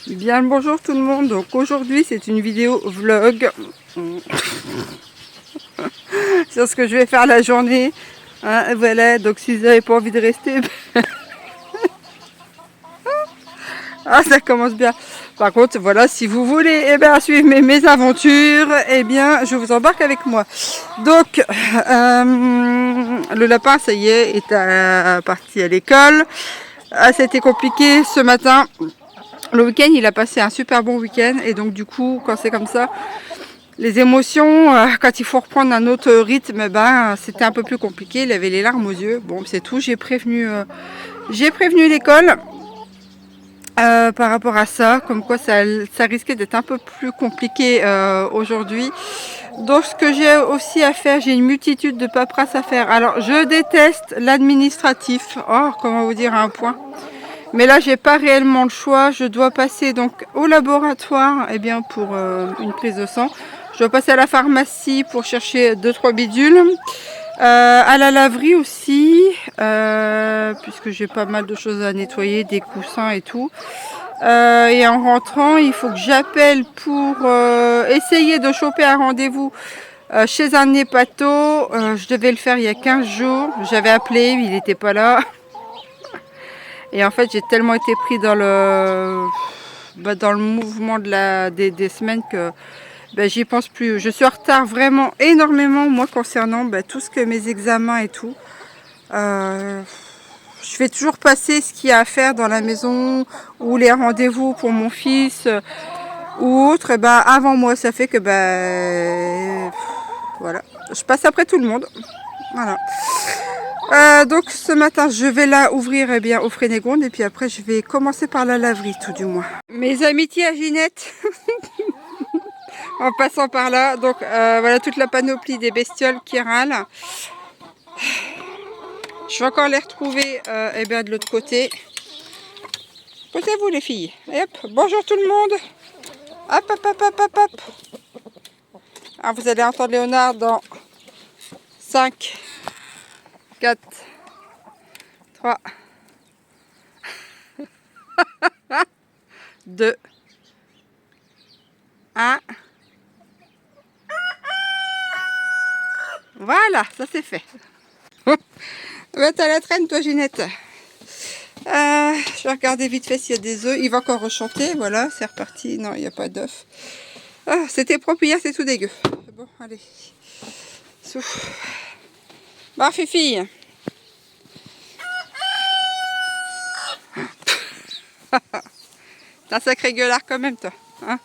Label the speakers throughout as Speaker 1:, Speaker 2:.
Speaker 1: Bien le bonjour tout le monde, donc aujourd'hui c'est une vidéo vlog sur ce que je vais faire la journée, hein, voilà, donc si vous n'avez pas envie de rester, ah ça commence bien. Par contre voilà, si vous voulez suivre mes aventures, bien je vous embarque avec moi. Donc le lapin ça y est parti à l'école. Ah, c'était compliqué ce matin. Le week-end, il a passé un super bon week-end et donc du coup, quand c'est comme ça, les émotions, quand il faut reprendre un autre rythme, c'était un peu plus compliqué. Il avait les larmes aux yeux. Bon, c'est tout. J'ai prévenu l'école par rapport à ça, comme quoi ça risquait d'être un peu plus compliqué aujourd'hui. Donc, ce que j'ai aussi à faire, j'ai une multitude de paperasse à faire. Alors, je déteste l'administratif. Oh, comment vous dire à un point. Mais là, j'ai pas réellement le choix. Je dois passer donc au laboratoire pour une prise de sang. Je dois passer à la pharmacie pour chercher 2-3 bidules. À la laverie aussi, puisque j'ai pas mal de choses à nettoyer, des coussins et tout. Et en rentrant, il faut que j'appelle pour essayer de choper un rendez-vous chez un hépato. Je devais le faire il y a 15 jours. J'avais appelé, il n'était pas là. Et en fait, j'ai tellement été pris dans le mouvement des semaines que j'y pense plus. Je suis en retard vraiment énormément, moi, concernant tout ce que mes examens et tout. Je fais toujours passer ce qu'il y a à faire dans la maison ou les rendez-vous pour mon fils ou autre. Avant moi, ça fait que voilà, je passe après tout le monde. Voilà. Donc ce matin je vais là ouvrir au Frénégonde et puis après je vais commencer par la laverie tout du moins. Mes amitiés à Ginette en passant par là. Donc voilà toute la panoplie des bestioles qui râlent. Je vais encore les retrouver de l'autre côté. Posez-vous les filles. Et hop, bonjour tout le monde. Hop hop hop hop hop hop. Alors vous allez entendre Léonard dans 5 4 3 2 1. Voilà, ça c'est fait. T'as la traîne toi Ginette. Je vais regarder vite fait s'il y a des œufs. Il va encore rechanter, voilà, c'est reparti. Non, il n'y a pas d'œufs. Ah, c'était propre hier, c'est tout dégueu. Bon, allez. Souffle. Bah, Fifi. T'es un sacré gueulard quand même, toi. Hein,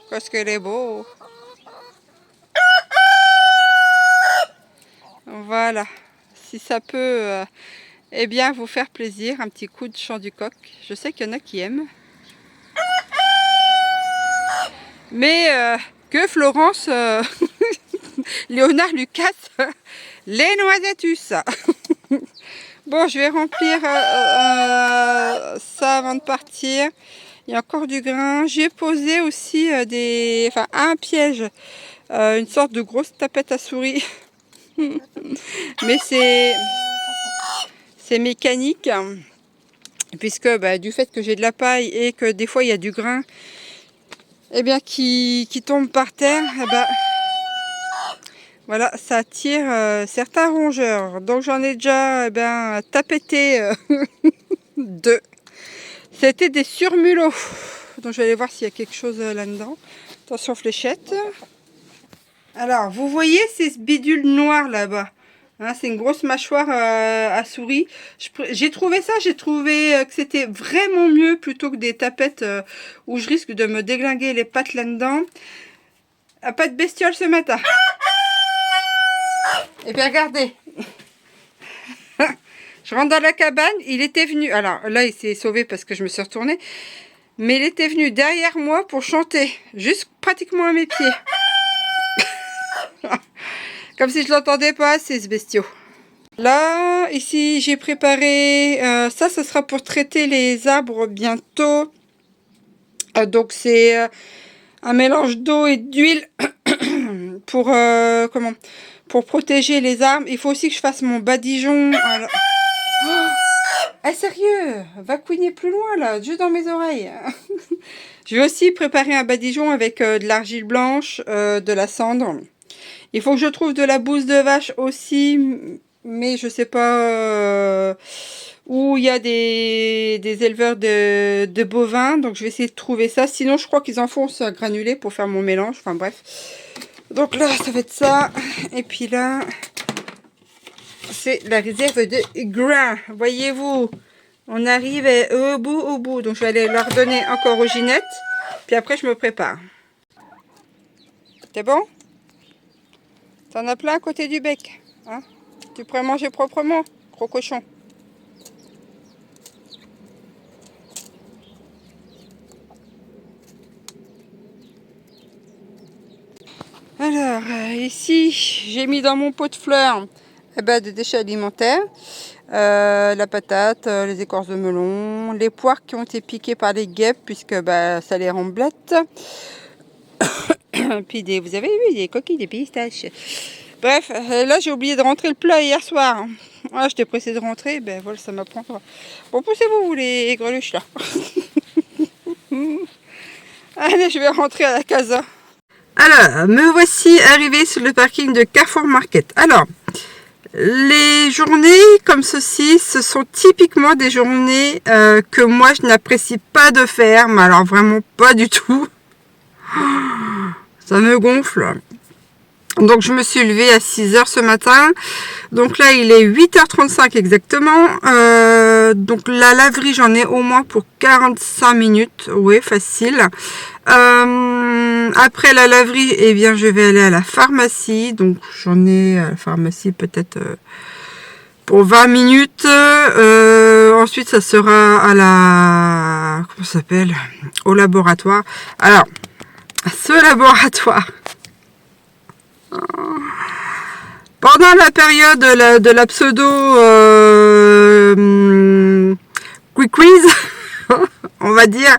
Speaker 1: qu'est-ce qu'elle est beau. Voilà. Si ça peut vous faire plaisir, un petit coup de chant du coq. Je sais qu'il y en a qui aiment. Mais que Florence, Léonard lui casse les noisettus. Bon, je vais remplir ça avant de partir. Il y a encore du grain. J'ai posé aussi un piège, une sorte de grosse tapette à souris. Mais c'est mécanique, puisque du fait que j'ai de la paille et que des fois il y a du grain qui tombe par terre, voilà, ça attire certains rongeurs. Donc j'en ai déjà tapeté 2. C'était des surmulots. Donc je vais aller voir s'il y a quelque chose là-dedans. Attention fléchette. Alors vous voyez ces bidules noirs là-bas, hein, c'est une grosse mâchoire à souris. J'ai trouvé que c'était vraiment mieux plutôt que des tapettes où je risque de me déglinguer les pattes là-dedans. Pas de bestiole ce matin. Et bien regardez. Je rentre dans la cabane, il était venu, alors là il s'est sauvé parce que je me suis retournée, mais il était venu derrière moi pour chanter, juste pratiquement à mes pieds. Comme si je l'entendais pas assez ce bestiau. Là, ici j'ai préparé, ça sera pour traiter les arbres bientôt. Donc c'est un mélange d'eau et d'huile pour pour protéger les arbres. Il faut aussi que je fasse mon badigeon. Alors... Ah, sérieux, va couiner plus loin, là, juste dans mes oreilles. Je vais aussi préparer un badigeon avec de l'argile blanche, de la cendre. Il faut que je trouve de la bouse de vache aussi, mais je sais pas où il y a des éleveurs de bovins, donc je vais essayer de trouver ça. Sinon, je crois qu'ils en font ça granulé pour faire mon mélange, enfin bref. Donc là, ça va être ça. Et puis là, c'est la réserve de grains. Voyez-vous, on arrive au bout. Donc je vais aller leur donner encore aux Ginettes. Puis après, je me prépare. C'est bon? T'en as plein à côté du bec. Hein? Tu pourrais manger proprement, gros cochon. Alors, ici, j'ai mis dans mon pot de fleurs des déchets alimentaires. La patate, les écorces de melon, les poires qui ont été piquées par les guêpes, puisque ça les remblette. Puis vous avez vu, des coquilles, des pistaches. Bref, là j'ai oublié de rentrer le plat hier soir. Voilà, j'étais pressée de rentrer, voilà, ça m'apprend. Bon, poussez-vous, vous les greluches là. Allez, je vais rentrer à la casa. Alors, me voici arrivé sur le parking de Carrefour Market. Alors, les journées comme ceci, ce sont typiquement des journées que moi je n'apprécie pas de faire, mais alors vraiment pas du tout. Ça me gonfle. Donc je me suis levée à 6h ce matin. Donc là il est 8h35 exactement. Donc la laverie j'en ai au moins pour 45 minutes. Oui, facile. Après la laverie, eh bien je vais aller à la pharmacie. Donc j'en ai à la pharmacie peut-être pour 20 minutes. Ensuite ça sera à la... Comment ça s'appelle? Au laboratoire. Alors, ce laboratoire... Pendant la période de la pseudo quick quiz, on va dire,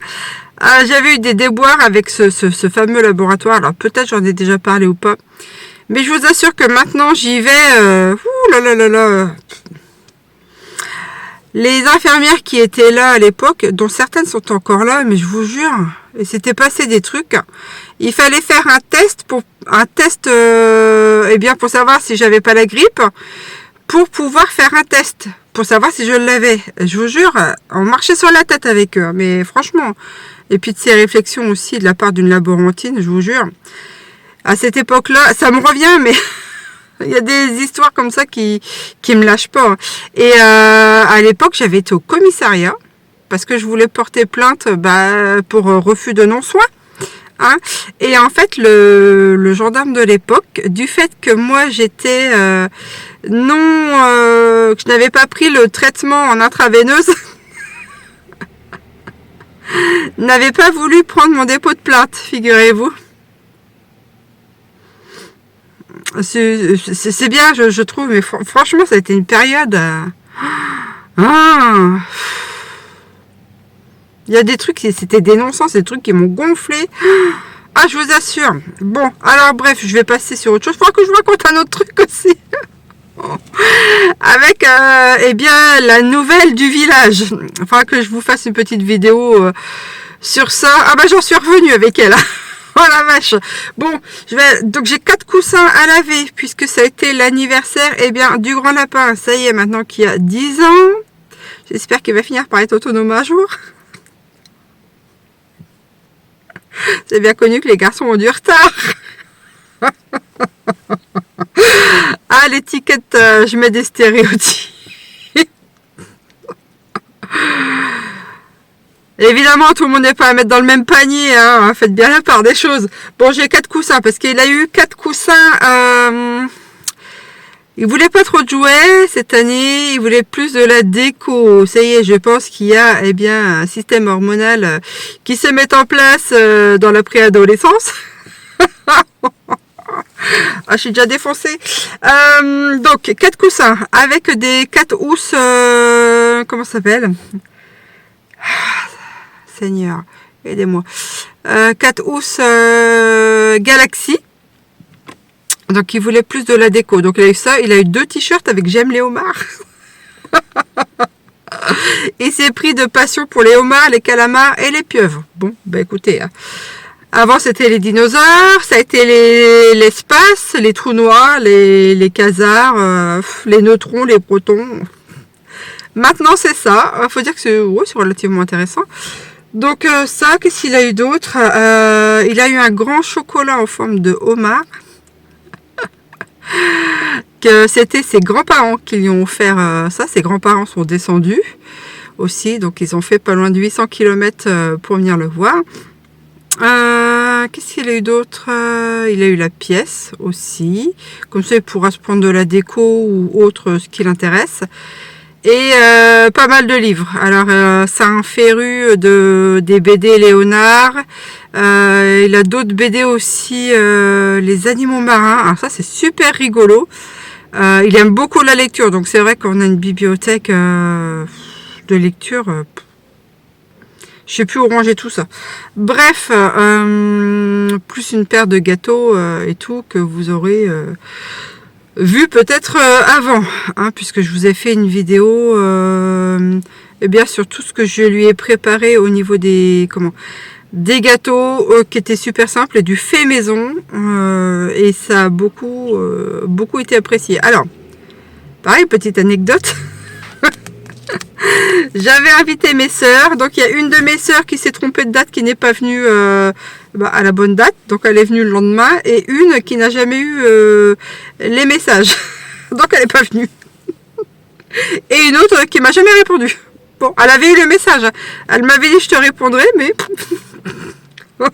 Speaker 1: j'avais eu des déboires avec ce fameux laboratoire. Alors peut-être j'en ai déjà parlé ou pas, mais je vous assure que maintenant j'y vais. Ouh là là là là. Les infirmières qui étaient là à l'époque, dont certaines sont encore là, mais je vous jure, il s'était passé des trucs. Il fallait faire un test pour pour savoir si j'avais pas la grippe, pour pouvoir faire un test pour savoir si je l'avais. Je vous jure, on marchait sur la tête avec eux, mais franchement. Et puis de ces réflexions aussi de la part d'une laborantine, je vous jure. À cette époque-là, ça me revient, mais il y a des histoires comme ça qui me lâchent pas. Et à l'époque, j'avais été au commissariat parce que je voulais porter plainte pour refus de non-soin. Hein. Et en fait, le gendarme de l'époque, du fait que moi j'étais que je n'avais pas pris le traitement en intraveineuse, n'avait pas voulu prendre mon dépôt de plainte, figurez-vous. C'est bien, je trouve, mais franchement, ça a été une période... Il y a des trucs, c'était dénonçant, c'est des trucs qui m'ont gonflé. Ah, je vous assure. Bon, alors bref, je vais passer sur autre chose. Il faudra que je vous raconte un autre truc aussi. Avec, la nouvelle du village. Il faudra que je vous fasse une petite vidéo sur ça. Ah j'en suis revenue avec elle. Oh la vache. Bon, donc j'ai 4 coussins à laver, puisque ça a été l'anniversaire, du grand lapin. Ça y est, maintenant qu'il y a 10 ans. J'espère qu'il va finir par être autonome un jour. C'est bien connu que les garçons ont du retard. Ah, l'étiquette, je mets des stéréotypes. Évidemment, tout le monde n'est pas à mettre dans le même panier. Hein. Faites bien la part des choses. Bon, j'ai 4 coussins parce qu'il a eu 4 coussins. Il voulait pas trop de jouets cette année, il voulait plus de la déco. Ça y est, je pense qu'il y a un système hormonal qui se met en place dans la préadolescence. Je suis déjà défoncée. Donc, 4 coussins avec des 4 housses... comment ça s'appelle? Seigneur, aidez-moi. 4 housses Galaxy. Donc il voulait plus de la déco. Donc il a eu ça. Il a eu 2 t-shirts avec J'aime Léomard. Il s'est pris de passion pour les homards, les calamars et les pieuvres. Bon, bah écoutez, hein. Avant c'était les dinosaures, ça a été l'espace, les trous noirs, les quasars, les neutrons, les protons. Maintenant c'est ça, il faut dire que c'est relativement intéressant. Donc ça, qu'est-ce qu'il a eu d'autre? Il a eu un grand chocolat en forme de homard. Que c'était ses grands-parents qui lui ont offert ça. Ses grands-parents sont descendus aussi, donc ils ont fait pas loin de 800 km pour venir le voir. Qu'est-ce qu'il a eu d'autre? Il a eu la pièce aussi, comme ça il pourra se prendre de la déco ou autre, ce qui l'intéresse. Et pas mal de livres. Alors c'est un féru des BD Léonard. Il a d'autres BD aussi, les animaux marins. Alors ça c'est super rigolo. Il aime beaucoup la lecture, donc c'est vrai qu'on a une bibliothèque de lecture. Je sais plus où ranger tout ça. Bref, plus une paire de gâteaux et tout que vous aurez vu peut-être avant, hein, puisque je vous ai fait une vidéo eh bien sur tout ce que je lui ai préparé au niveau des gâteaux qui étaient super simples et du fait maison, et ça a beaucoup été apprécié. Alors, pareil, petite anecdote. J'avais invité mes sœurs, donc il y a une de mes sœurs qui s'est trompée de date, qui n'est pas venue à la bonne date, donc elle est venue le lendemain, et une qui n'a jamais eu les messages, donc elle n'est pas venue. Et une autre qui m'a jamais répondu. Bon, elle avait eu le message, elle m'avait dit je te répondrai, mais bon,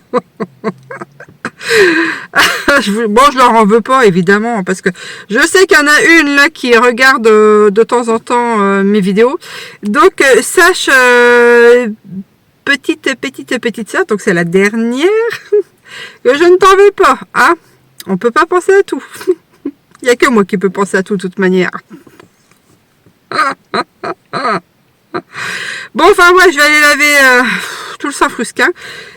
Speaker 1: je leur en veux pas évidemment, parce que je sais qu'il y en a une là qui regarde de temps en temps mes vidéos, donc sache petite sœur, donc c'est la dernière, que je ne t'en veux pas, hein. On peut pas penser à tout. Il n'y a que moi qui peux penser à tout de toute manière. Bon, enfin moi je vais aller laver tout le Saint-Frusquin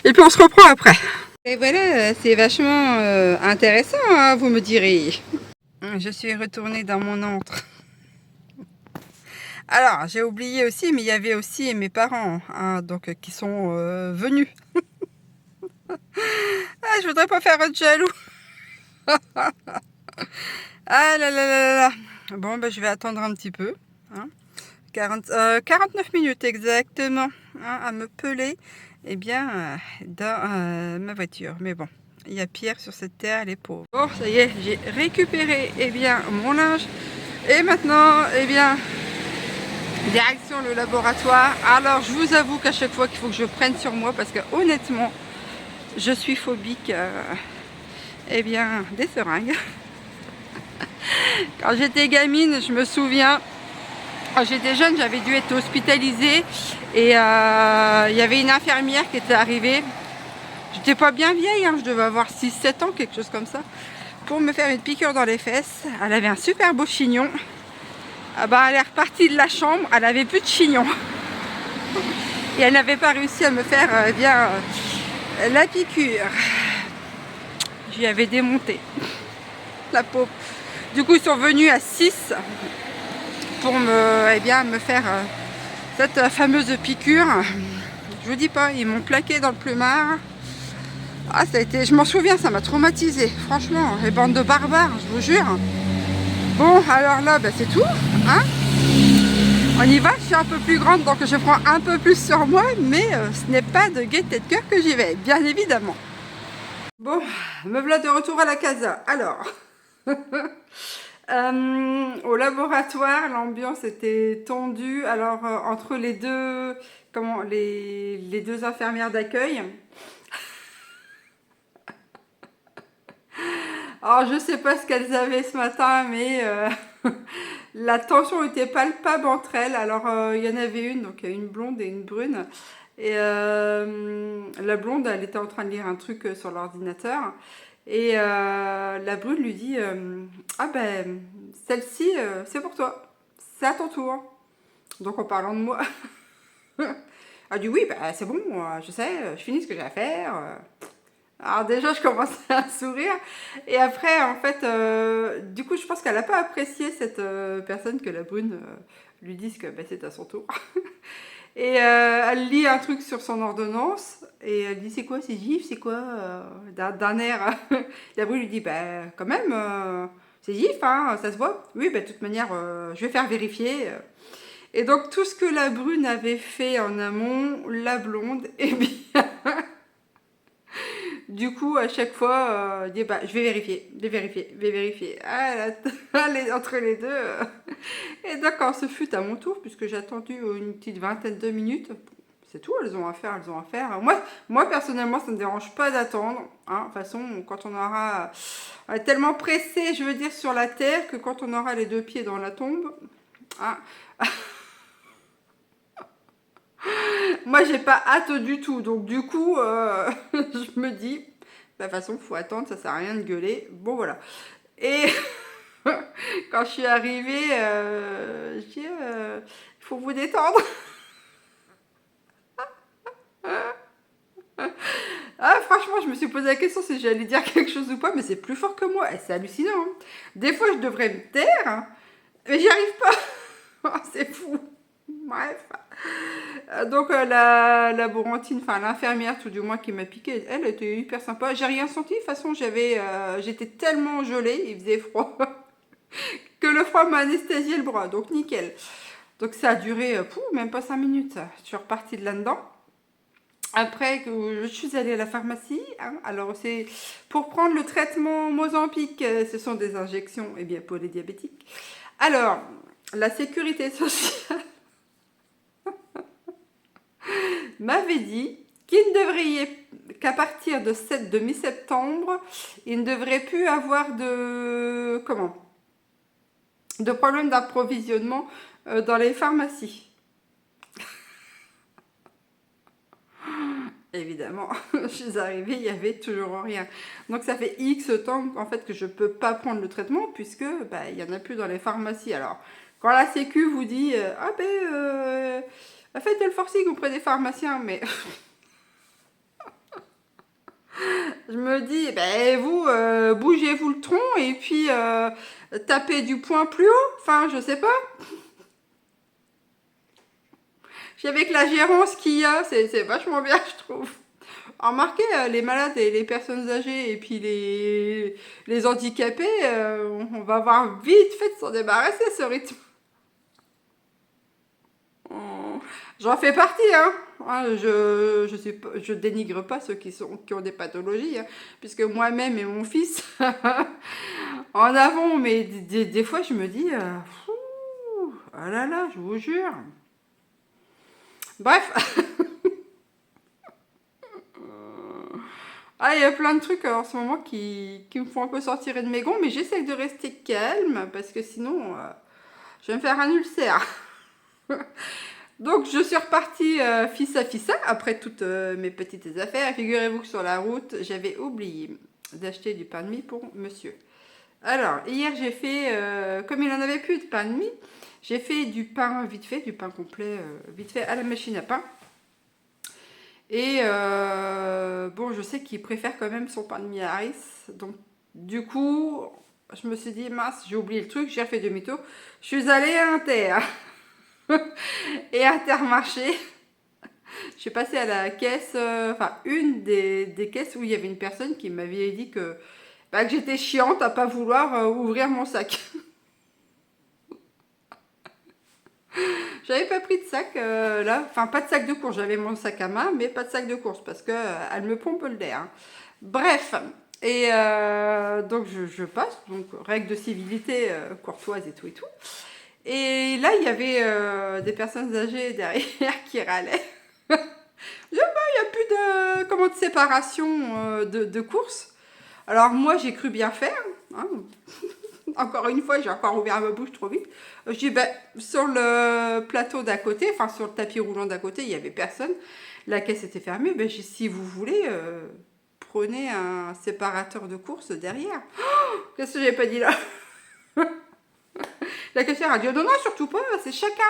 Speaker 1: et puis on se reprend après. Et voilà, c'est vachement intéressant, hein, vous me direz. Je suis retournée dans mon antre. Alors, j'ai oublié aussi, mais il y avait aussi mes parents, hein, donc qui sont venus. Ah, je voudrais pas faire être jaloux. Ah là là là là là. Bon, ben, je vais attendre un petit peu. Hein. 49 minutes exactement, hein, à me peler dans ma voiture. Mais bon, il y a Pierre sur cette terre, les pauvres. Bon, ça y est, j'ai récupéré mon linge. Et maintenant, direction le laboratoire. Alors, je vous avoue qu'à chaque fois qu'il faut que je prenne sur moi, parce que honnêtement, je suis phobique des seringues. Quand j'étais gamine, je me souviens, quand j'étais jeune, j'avais dû être hospitalisée et il y avait une infirmière qui était arrivée. J'étais pas bien vieille, hein, je devais avoir 6-7 ans, quelque chose comme ça, pour me faire une piqûre dans les fesses. Elle avait un super beau chignon. Ah bah, elle est repartie de la chambre, elle avait plus de chignon. Et elle n'avait pas réussi à me faire la piqûre. Je lui avais démonté. La pauvre. Du coup, ils sont venus à 6 pour me faire cette fameuse piqûre. Je vous dis pas, ils m'ont plaqué dans le plumard. Ah, ça a été, je m'en souviens, ça m'a traumatisé. Franchement, les bandes de barbares, je vous jure. Bon, alors là, bah, c'est tout. Hein, on y va, je suis un peu plus grande, donc je prends un peu plus sur moi, mais ce n'est pas de gaieté de cœur que j'y vais, bien évidemment. Bon, me voilà de retour à la casa. Alors, au laboratoire, l'ambiance était tendue. Alors, entre les deux, les deux infirmières d'accueil. Alors, je sais pas ce qu'elles avaient ce matin, mais la tension était palpable entre elles. Alors, il y en avait une, donc une blonde et une brune. Et la blonde, elle était en train de lire un truc sur l'ordinateur. Et la brune lui dit ah ben, celle-ci, c'est pour toi. C'est à ton tour. Donc, en parlant de moi. Elle dit oui, bah, c'est bon, je sais, je finis ce que j'ai à faire. Alors déjà, je commençais à sourire. Et après, en fait, du coup, je pense qu'elle n'a pas apprécié cette personne que la brune lui dise que bah, c'est à son tour. Et elle lit un truc sur son ordonnance. Et elle dit, c'est quoi, c'est GIF, c'est quoi d'un air. La brune lui dit, bah quand même, c'est GIF, hein, ça se voit. Oui, bah de toute manière, je vais faire vérifier. Et donc, tout ce que la brune avait fait en amont, la blonde, et bien... Du coup, à chaque fois, dit, bah, je vais vérifier, je vais vérifier, je vais vérifier. Ah, là, entre les deux. Et donc, quand ce fut à mon tour, puisque j'ai attendu une petite vingtaine de minutes, c'est tout, elles ont à faire, elles ont à faire. Moi personnellement, ça ne me dérange pas d'attendre. Hein. De toute façon, quand on aura... On est tellement pressé, je veux dire, sur la terre, que quand on aura les deux pieds dans la tombe... Hein, moi, j'ai pas hâte du tout. Donc, du coup, je me dis... De toute façon, faut attendre, ça sert à rien de gueuler. Bon, voilà. Et quand je suis arrivée, je dis, il faut vous détendre. Ah, franchement, je me suis posé la question si j'allais dire quelque chose ou pas, mais c'est plus fort que moi. Et c'est hallucinant. Hein. Des fois, je devrais me taire, hein, mais j'y arrive pas. Oh, c'est fou. Bref. Donc, la laborantine, enfin l'infirmière tout du moins qui m'a piqué, elle était hyper sympa. J'ai rien senti. De toute façon, j'étais tellement gelée, il faisait froid, que le froid m'a anesthésié le bras. Donc, nickel. Donc, ça a duré, même pas 5 minutes. Je suis repartie de là-dedans. Après que je suis allée à la pharmacie, hein, alors c'est pour prendre le traitement Mozambique, ce sont des injections eh bien, pour les diabétiques. Alors, la sécurité sociale m'avait dit qu'il ne devrait qu'à partir de mi-septembre, il ne devrait plus avoir de problème d'approvisionnement dans les pharmacies. Évidemment, je suis arrivée, il n'y avait toujours rien. Donc ça fait X temps en fait que je ne peux pas prendre le traitement puisque bah, il n'y en a plus dans les pharmacies. Alors, quand la Sécu vous dit ah ben faites le forcing auprès des pharmaciens, mais je me dis ben vous bougez-vous le tronc et puis tapez du poing plus haut. Enfin, je sais pas. Avec la gérance qu'il y a, c'est vachement bien, je trouve. Remarquez, les malades et les personnes âgées et puis les handicapés, on va avoir vite fait de s'en débarrasser ce rythme. J'en fais partie, hein. Je dénigre pas ceux qui ont des pathologies, hein, puisque moi-même et mon fils en avons, mais des fois je me dis, ah là là, je vous jure. Bref. Ah, il y a plein de trucs en ce moment qui me font un peu sortir de mes gonds, mais j'essaye de rester calme parce que sinon, je vais me faire un ulcère. Donc, je suis repartie fissa après toutes mes petites affaires. Figurez-vous que sur la route, j'avais oublié d'acheter du pain de mie pour monsieur. Alors, hier, j'ai fait, comme il n'en avait plus de pain de mie, j'ai fait du pain vite fait, du pain complet vite fait à la machine à pain. Et bon, je sais qu'il préfère quand même son pain de mie à Harris. Donc, du coup, je me suis dit, mince, j'ai oublié le truc, j'ai refait demi-tour. Je suis allée à Inter. Et à Intermarché, je suis passée à la caisse, enfin, une des caisses où il y avait une personne qui m'avait dit que j'étais chiante à pas vouloir ouvrir mon sac. J'avais pas pris de sac là, enfin pas de sac de course, j'avais mon sac à main, mais pas de sac de course parce que elle me pompe le l'air. Hein. Bref, et donc je passe, donc règle de civilité courtoise et tout et tout. Et là il y avait des personnes âgées derrière qui râlaient. Il n'y a plus de séparation de courses. Alors moi j'ai cru bien faire. Hein. Encore une fois, j'ai encore ouvert ma bouche trop vite. Je dis, sur le plateau d'à côté, enfin sur le tapis roulant d'à côté, il n'y avait personne. La caisse était fermée. J'ai dit, si vous voulez, prenez un séparateur de courses derrière. Oh, qu'est-ce que j'ai pas dit là? La caissière a dit, non, non, surtout pas. C'est chacun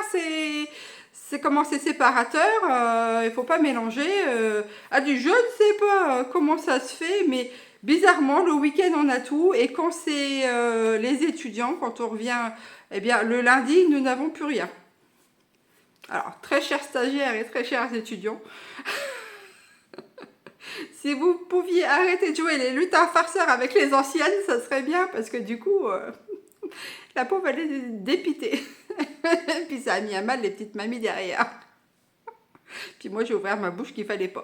Speaker 1: c'est comment c'est séparateur, il faut pas mélanger. Ah, du je ne sais pas comment ça se fait, mais bizarrement, le week-end, on a tout. Et quand c'est les étudiants, quand on revient, eh bien, le lundi, nous n'avons plus rien. Alors, très chers stagiaires et très chers étudiants, si vous pouviez arrêter de jouer les lutins farceurs avec les anciennes, ça serait bien, parce que du coup, la pauvre, elle est dépitée. Puis ça a mis à mal les petites mamies derrière. Puis moi, j'ai ouvert ma bouche qu'il fallait pas.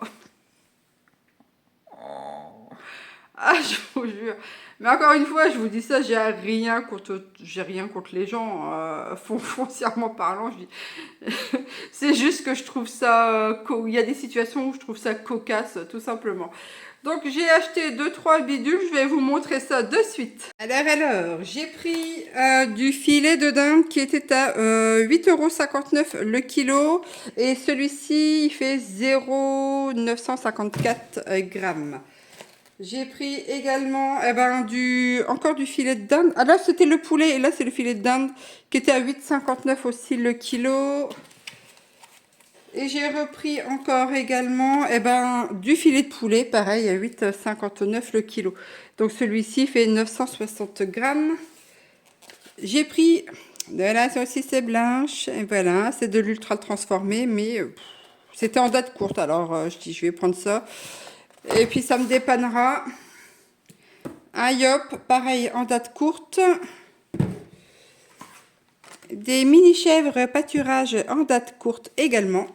Speaker 1: Ah, je vous jure. Mais encore une fois, je vous dis ça, j'ai rien contre les gens, foncièrement parlant. C'est juste que je trouve ça, il y a des situations où je trouve ça cocasse, tout simplement. Donc j'ai acheté 2-3 bidules, je vais vous montrer ça de suite. Alors, j'ai pris du filet de dinde qui était à 8,59 € le kilo. Et celui-ci, il fait 0,954 grammes. J'ai pris également encore du filet de dinde. Ah là, c'était le poulet et là, c'est le filet de dinde qui était à 8,59 € aussi le kilo. Et j'ai repris encore également du filet de poulet, pareil, à 8,59 € le kilo. Donc celui-ci fait 960 grammes. J'ai pris de la saucisse blanche, et voilà, c'est de l'ultra transformé, mais c'était en date courte, alors je dis je vais prendre ça. Et puis ça me dépannera. Un yop, pareil, en date courte. Des mini chèvres pâturage en date courte également.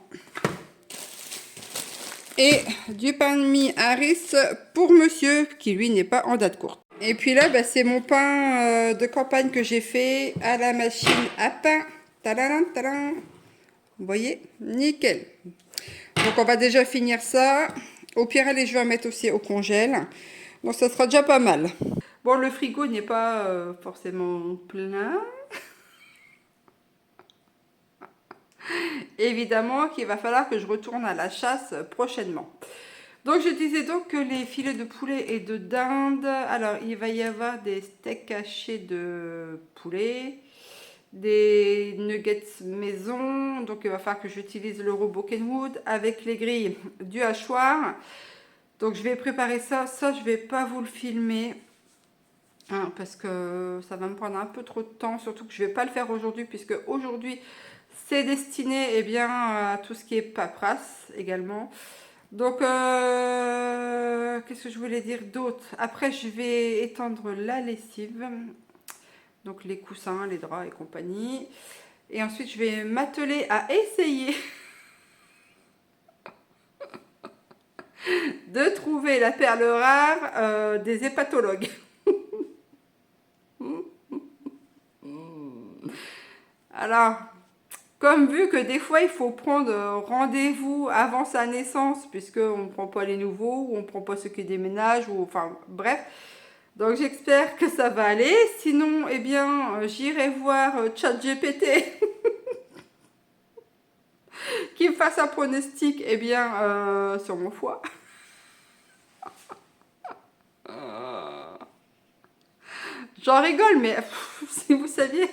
Speaker 1: Et du pain de mie Harris pour monsieur, qui lui n'est pas en date courte. Et puis là, c'est mon pain de campagne que j'ai fait à la machine à pain. Tadam, tadam. Vous voyez, nickel. Donc on va déjà finir ça. Au pire, allez, je vais en mettre aussi au congèle. Donc ça sera déjà pas mal. Bon, le frigo n'est pas forcément plein. Évidemment qu'il va falloir que je retourne à la chasse prochainement. Donc je disais donc que les filets de poulet et de dinde, alors il va y avoir des steaks hachés de poulet, des nuggets maison, donc il va falloir que j'utilise le robot Kenwood avec les grilles du hachoir. Donc je vais préparer ça, je vais pas vous le filmer. Hein, parce que ça va me prendre un peu trop de temps, surtout que je vais pas le faire aujourd'hui, puisque aujourd'hui c'est destiné à tout ce qui est paperasse également. Donc qu'est-ce que je voulais dire d'autre? Après je vais étendre la lessive, donc les coussins, les draps et compagnie. Et ensuite je vais m'atteler à essayer de trouver la perle rare des hépatologues. Alors, comme vu que des fois il faut prendre rendez-vous avant sa naissance, puisqu'on ne prend pas les nouveaux, ou on ne prend pas ceux qui déménagent, ou enfin bref. Donc j'espère que ça va aller. Sinon, j'irai voir ChatGPT qui me fasse un pronostic sur mon foie. J'en rigole, mais si vous saviez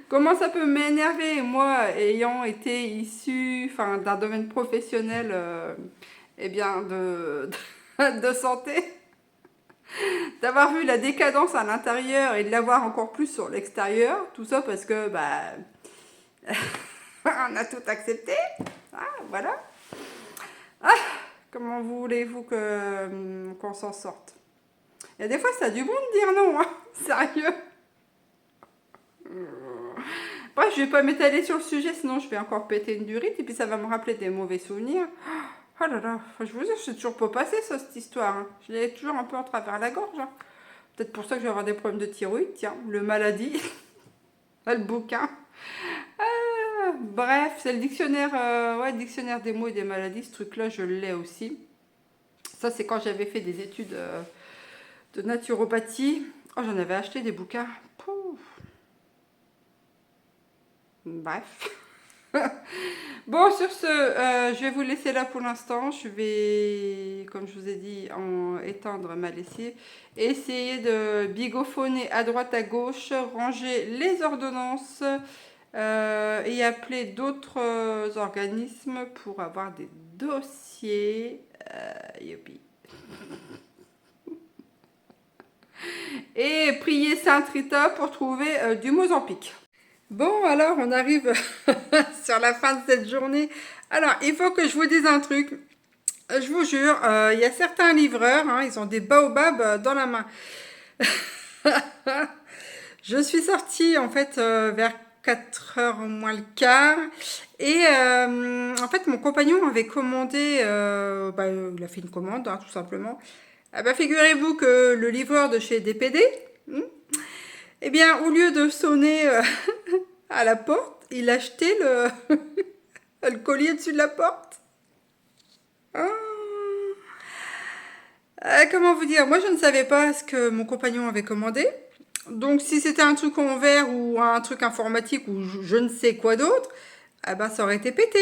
Speaker 1: comment ça peut m'énerver, moi, ayant été issue d'un domaine professionnel de santé, d'avoir vu la décadence à l'intérieur et de l'avoir encore plus sur l'extérieur, tout ça parce que on a tout accepté. Ah, voilà. Ah, comment voulez-vous qu'on s'en sorte? Il y a des fois, ça a du bon de dire non, hein. Sérieux. Bref, je vais pas m'étaler sur le sujet, sinon je vais encore péter une durite et puis ça va me rappeler des mauvais souvenirs. Oh là là, je vous dis, je suis toujours pas passée cette histoire. Hein. Je l'ai toujours un peu en travers la gorge. Hein. Peut-être pour ça que je vais avoir des problèmes de thyroïde. Tiens, le maladie. Le bouquin. Bref, c'est le dictionnaire, dictionnaire des mots et des maladies. Ce truc-là, je l'ai aussi. Ça, c'est quand j'avais fait des études de naturopathie. Oh, j'en avais acheté des bouquins. Pouf. Bref. Bon, sur ce, je vais vous laisser là pour l'instant. Je vais, comme je vous ai dit, étendre ma lessive. Essayer de bigophoner à droite, à gauche, ranger les ordonnances et appeler d'autres organismes pour avoir des dossiers. Youpi. Et prier Saint Rita pour trouver du Mozambique. Bon, alors on arrive sur la fin de cette journée. Alors, il faut que je vous dise un truc. Je vous jure, il y a certains livreurs, hein, ils ont des baobabs dans la main. Je suis sortie en fait vers 4h moins le quart. Et en fait, mon compagnon avait commandé, il a fait une commande, hein, tout simplement. Ah bah, figurez-vous que le livreur de chez DPD, eh bien, au lieu de sonner à la porte, il a jeté le collier dessus de la porte. Oh. Comment vous dire? Moi, je ne savais pas ce que mon compagnon avait commandé. Donc, si c'était un truc en verre ou un truc informatique ou je ne sais quoi d'autre, ah ben, ça aurait été pété.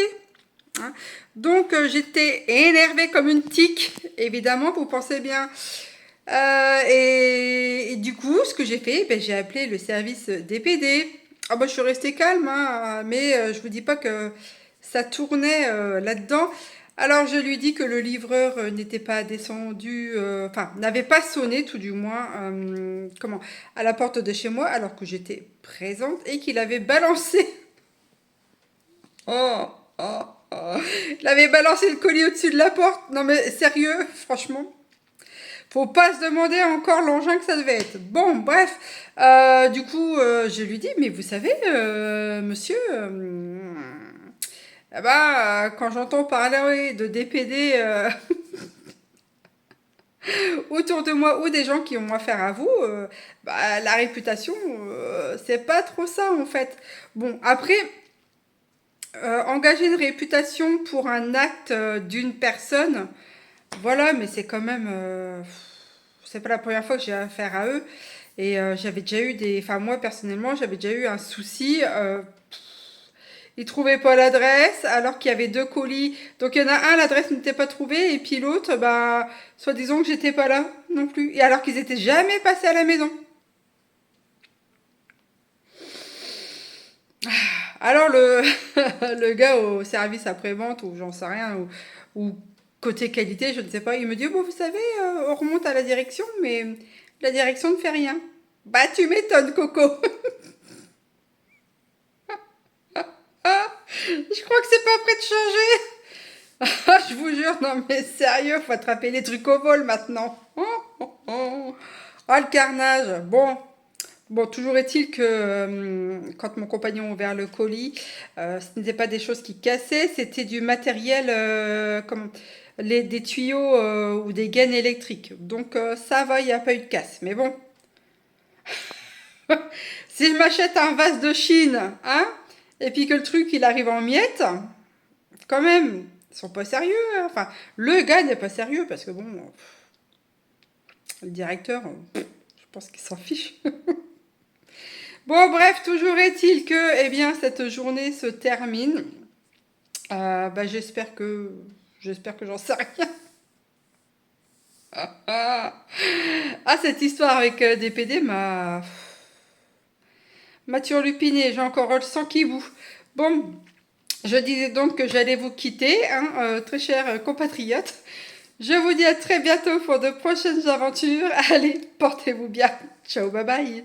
Speaker 1: Hein. Donc, j'étais énervée comme une tique, évidemment, vous pensez bien. Et du coup, ce que j'ai fait, ben, j'ai appelé le service DPD. Ah ben, je suis restée calme, hein, mais je vous dis pas que ça tournait là-dedans. Alors je lui dis que le livreur n'était pas descendu, enfin n'avait pas sonné tout du moins, à la porte de chez moi alors que j'étais présente et qu'il avait balancé, oh, oh, oh, il avait balancé le colis au-dessus de la porte. Non mais sérieux, franchement. Faut pas se demander encore l'engin que ça devait être. Bon, bref. Du coup, je lui dis, mais vous savez, monsieur, ah bah, quand j'entends parler de DPD autour de moi ou des gens qui ont affaire à vous, bah, la réputation, c'est pas trop ça en fait. Bon, après, engager une réputation pour un acte d'une personne, voilà, mais c'est quand même... c'est pas la première fois que j'ai affaire à eux. Et j'avais déjà eu des... Enfin, moi, personnellement, j'avais déjà eu un souci. Ils trouvaient pas l'adresse, alors qu'il y avait deux colis. Donc, il y en a un, l'adresse n'était pas trouvée. Et puis l'autre, bah, soi-disant que j'étais pas là non plus. Et alors qu'ils étaient jamais passés à la maison. Alors, le gars au service après-vente, ou j'en sais rien, ou côté qualité, je ne sais pas, il me dit, bon, vous savez, on remonte à la direction, mais la direction ne fait rien. Bah, tu m'étonnes, Coco. Je crois que c'est pas prêt de changer. Je vous jure, non mais sérieux, faut attraper les trucs au vol maintenant. Oh, le carnage. Bon, toujours est-il que quand mon compagnon a ouvert le colis, ce n'était pas des choses qui cassaient, c'était du matériel, des tuyaux ou des gaines électriques. Donc ça va, il n'y a pas eu de casse. Mais bon, si je m'achète un vase de Chine, hein, et puis que le truc il arrive en miettes, quand même, ils sont pas sérieux. Hein. Enfin, le gars n'est pas sérieux parce que bon, le directeur, je pense qu'il s'en fiche. Bon, bref, toujours est-il que, eh bien, cette journée se termine. Bah, j'espère que j'en sais rien. Ah, cette histoire avec DPD m'a turlupiné. J'ai encore le sang qui bout. Bon, je disais donc que j'allais vous quitter, hein, très chers compatriotes. Je vous dis à très bientôt pour de prochaines aventures. Allez, portez-vous bien. Ciao, bye bye.